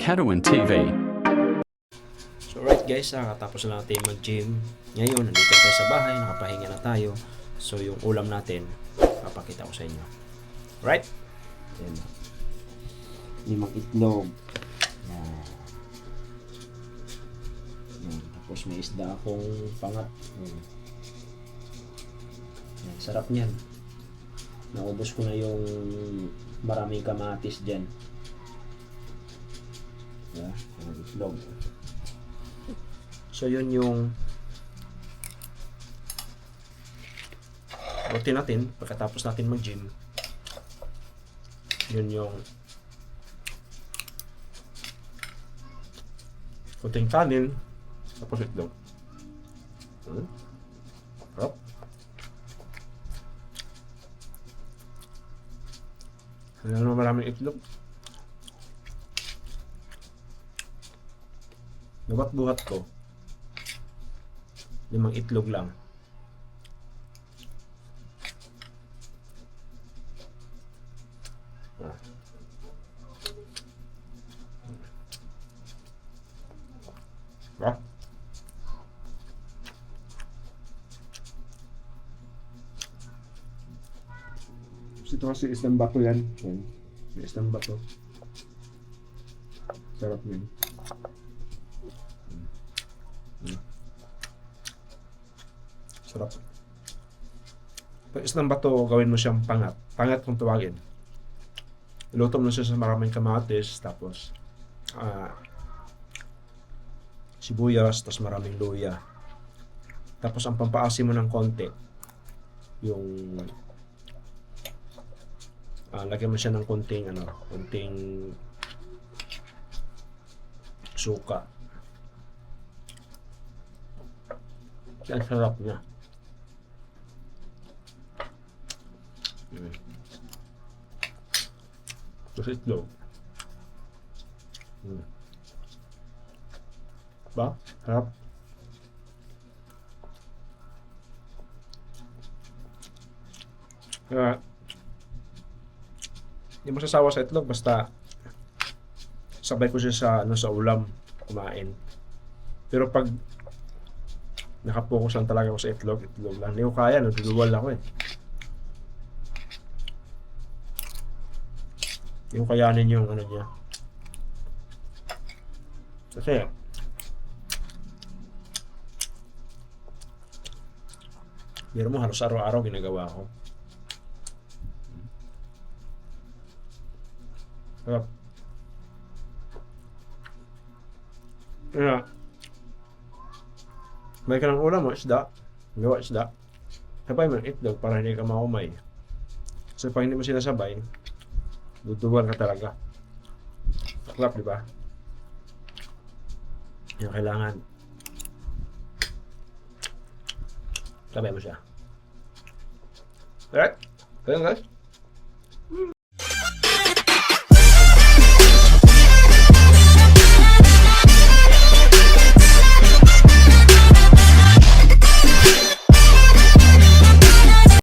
Cadwin TV. So right guys, katapos na natin mag-gym. Ngayon, nandito tayo sa bahay, nakapahinga na tayo. So yung ulam natin, papakita ko sa inyo. Right? Ayan. Limang itlog. Yan. Yan. Tapos may isda akong pangat. Yan. Yan. Sarap niyan. Naubos ko na yung maraming kamatis dyan. Yan. Yung itlog. So yun yung routine natin pagkatapos natin mag-gym. Yun yung kunting kanin tapos itlog. Sarap. Ano naman maraming itlog. Buhat-buhat ko. 5 itlog lang. Ito kasi isang bato yan. Isang bato. Sarap yan. Sarap. Pag isang bato, gawin mo siyang pangat. Pangat kung tawagin. Iluto mo siya sa maraming kamatis, tapos sibuyas, tapos maraming luya. Tapos ang pampaasim mo ng konti, yung lagyan mo siya ng konting suka. Ang sarap niya. Tapos itlog. Ba? Sarap. Kaya hindi mo sasawa sa itlog, basta sabay ko siya sa ulam kumain. Pero pag nakapokus lang talaga ako sa itlog lang. Hindi ko kaya, naduduwal ako eh. Hindi ko kayanin yung niya. Kasi biro mo, halos araw-araw ginagawa ko. Sarap. Kaya may ka ng ulam mo, isda. Gawa isda. Sabay mo ng itlog para hindi ka maumay. So pag hindi mo sinasabay, duduwal ka talaga. Saklap, di ba? Yung kailangan sabay mo siya. Alright? Kaya guys.